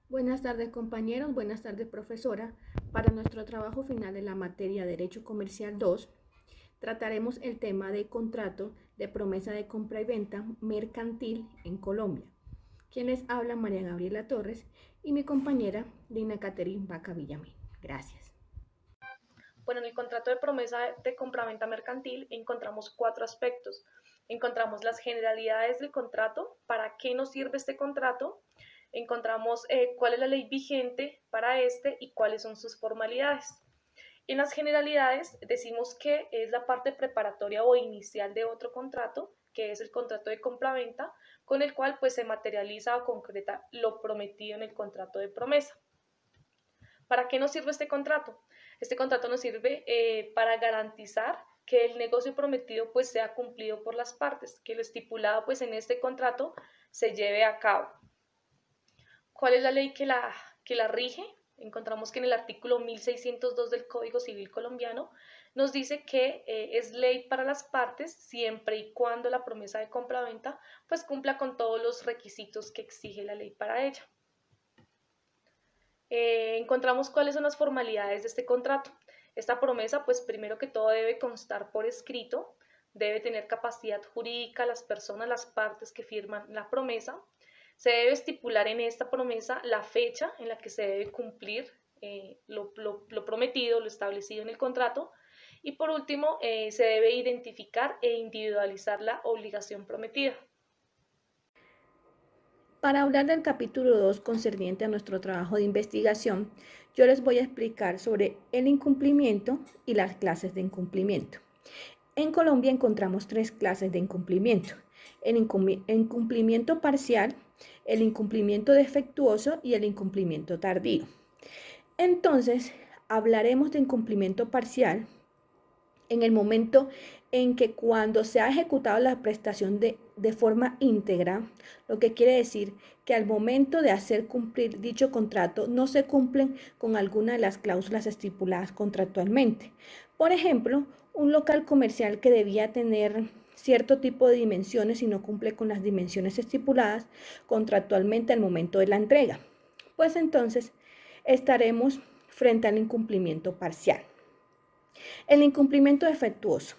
Buenas tardes compañeros, buenas tardes profesora. Para nuestro trabajo final de la materia Derecho Comercial 2, trataremos el tema de contrato de promesa de compra y venta mercantil en Colombia. Quien les habla, María Gabriela Torres, y mi compañera Dina Caterine Vaca Villamil. Gracias. Bueno, en el contrato de promesa de compraventa mercantil encontramos cuatro aspectos. Encontramos las generalidades del contrato, para qué nos sirve este contrato, encontramos cuál es la ley vigente para este y cuáles son sus formalidades. En las generalidades decimos que es la parte preparatoria o inicial de otro contrato, que es el contrato de compraventa, con el cual pues se materializa o concreta lo prometido en el contrato de promesa. ¿Para qué nos sirve este contrato? Este contrato nos sirve para garantizar que el negocio prometido pues sea cumplido por las partes, que lo estipulado pues en este contrato se lleve a cabo. ¿Cuál es la ley que la rige? Encontramos que en el artículo 1602 del Código Civil colombiano nos dice que es ley para las partes siempre y cuando la promesa de compra-venta pues cumpla con todos los requisitos que exige la ley para ella. Encontramos cuáles son las formalidades de este contrato. Esta promesa, pues primero que todo debe constar por escrito, debe tener capacidad jurídica las personas, las partes que firman la promesa. Se debe estipular en esta promesa la fecha en la que se debe cumplir lo prometido, lo establecido en el contrato. Y por último, se debe identificar e individualizar la obligación prometida. Para hablar del capítulo 2 concerniente a nuestro trabajo de investigación, yo les voy a explicar sobre el incumplimiento y las clases de incumplimiento. En Colombia encontramos tres clases de incumplimiento: el incumplimiento parcial, el incumplimiento defectuoso y el incumplimiento tardío. Entonces, hablaremos de incumplimiento parcial en el momento en que cuando se ha ejecutado la prestación de forma íntegra, lo que quiere decir que al momento de hacer cumplir dicho contrato no se cumplen con alguna de las cláusulas estipuladas contractualmente. Por ejemplo, un local comercial que debía tener cierto tipo de dimensiones y no cumple con las dimensiones estipuladas contractualmente al momento de la entrega. Pues entonces estaremos frente al incumplimiento parcial. El incumplimiento defectuoso.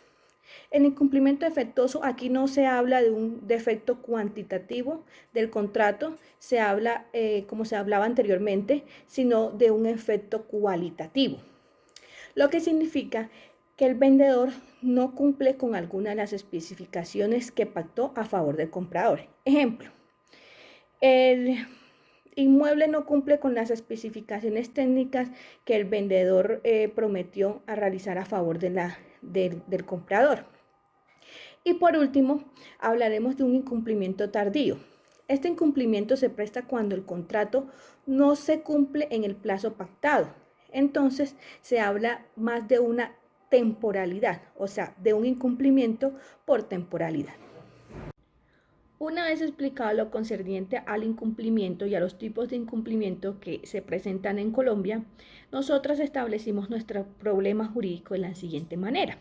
El incumplimiento defectuoso, aquí no se habla de un defecto cuantitativo del contrato, se habla, como se hablaba anteriormente, sino de un efecto cualitativo. Lo que significa que el vendedor no cumple con alguna de las especificaciones que pactó a favor del comprador. Ejemplo, el inmueble no cumple con las especificaciones técnicas que el vendedor prometió a realizar a favor del comprador. Y por último, hablaremos de un incumplimiento tardío. Este incumplimiento se presta cuando el contrato no se cumple en el plazo pactado. Entonces, se habla más de una temporalidad, o sea, de un incumplimiento por temporalidad. Una vez explicado lo concerniente al incumplimiento y a los tipos de incumplimiento que se presentan en Colombia, nosotras establecimos nuestro problema jurídico de la siguiente manera: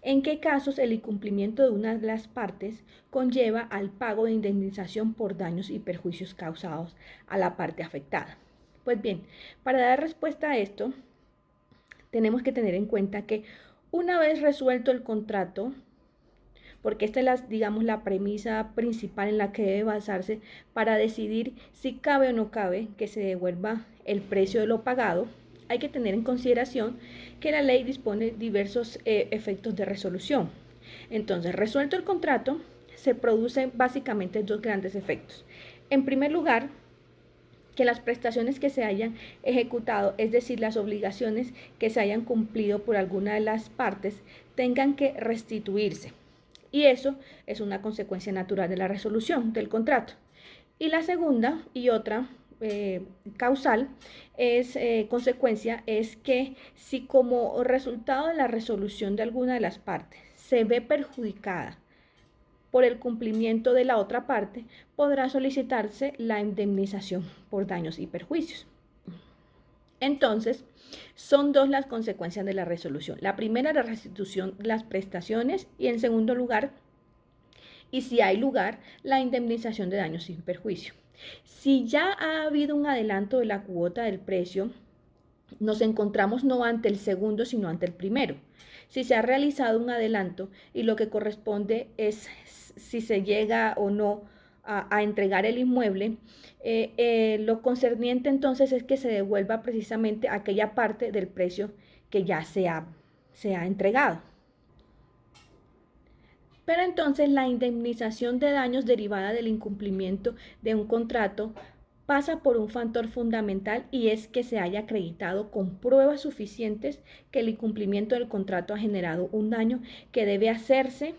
¿en qué casos el incumplimiento de una de las partes conlleva al pago de indemnización por daños y perjuicios causados a la parte afectada? Pues bien, para dar respuesta a esto, tenemos que tener en cuenta que una vez resuelto el contrato, porque esta es digamos, la premisa principal en la que debe basarse para decidir si cabe o no cabe que se devuelva el precio de lo pagado, hay que tener en consideración que la ley dispone diversos efectos de resolución. Entonces, resuelto el contrato, se producen básicamente dos grandes efectos. En primer lugar, que las prestaciones que se hayan ejecutado, es decir, las obligaciones que se hayan cumplido por alguna de las partes, tengan que restituirse. Y eso es una consecuencia natural de la resolución del contrato. Y la segunda y otra causal consecuencia es que si como resultado de la resolución de alguna de las partes se ve perjudicada por el cumplimiento de la otra parte, podrá solicitarse la indemnización por daños y perjuicios. Entonces, son dos las consecuencias de la resolución. La primera, la restitución de las prestaciones, y en segundo lugar, y si hay lugar, la indemnización de daños sin perjuicio. Si ya ha habido un adelanto de la cuota del precio, nos encontramos no ante el segundo, sino ante el primero. Si se ha realizado un adelanto y lo que corresponde es si se llega o no a entregar el inmueble, lo concerniente entonces es que se devuelva precisamente aquella parte del precio que ya se ha entregado. Pero entonces la indemnización de daños derivada del incumplimiento de un contrato pasa por un factor fundamental y es que se haya acreditado con pruebas suficientes que el incumplimiento del contrato ha generado un daño que debe hacerse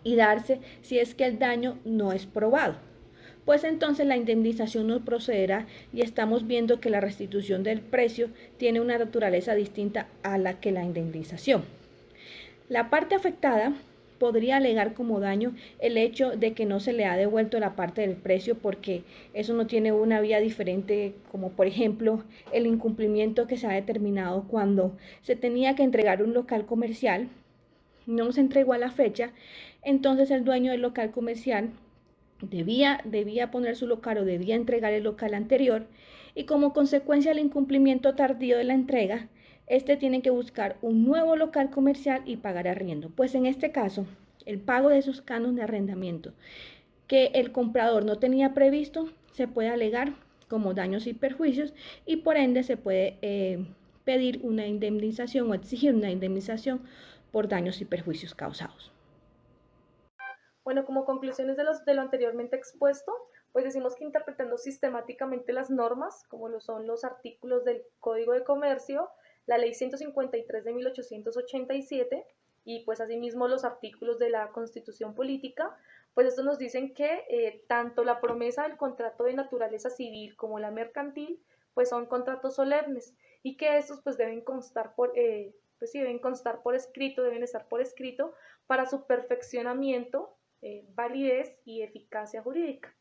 y darse si es que el daño no es probado. Pues entonces la indemnización no procederá y estamos viendo que la restitución del precio tiene una naturaleza distinta a la que la indemnización. La parte afectada podría alegar como daño el hecho de que no se le ha devuelto la parte del precio porque eso no tiene una vía diferente, como por ejemplo el incumplimiento que se ha determinado cuando se tenía que entregar un local comercial, no se entregó a la fecha, entonces el dueño del local comercial debía poner su local o debía entregar el local anterior y como consecuencia del incumplimiento tardío de la entrega, este tiene que buscar un nuevo local comercial y pagar arriendo. Pues en este caso, el pago de esos canos de arrendamiento que el comprador no tenía previsto se puede alegar como daños y perjuicios y por ende se puede pedir una indemnización o exigir una indemnización por daños y perjuicios causados. Bueno, como conclusiones de lo anteriormente expuesto, pues decimos que interpretando sistemáticamente las normas, como lo son los artículos del Código de Comercio, la Ley 153 de 1887 y pues asimismo los artículos de la Constitución Política, pues estos nos dicen que tanto la promesa del contrato de naturaleza civil como la mercantil, pues son contratos solemnes y que estos pues deben constar pues sí, deben constar por escrito, deben estar por escrito para su perfeccionamiento, validez y eficacia jurídica.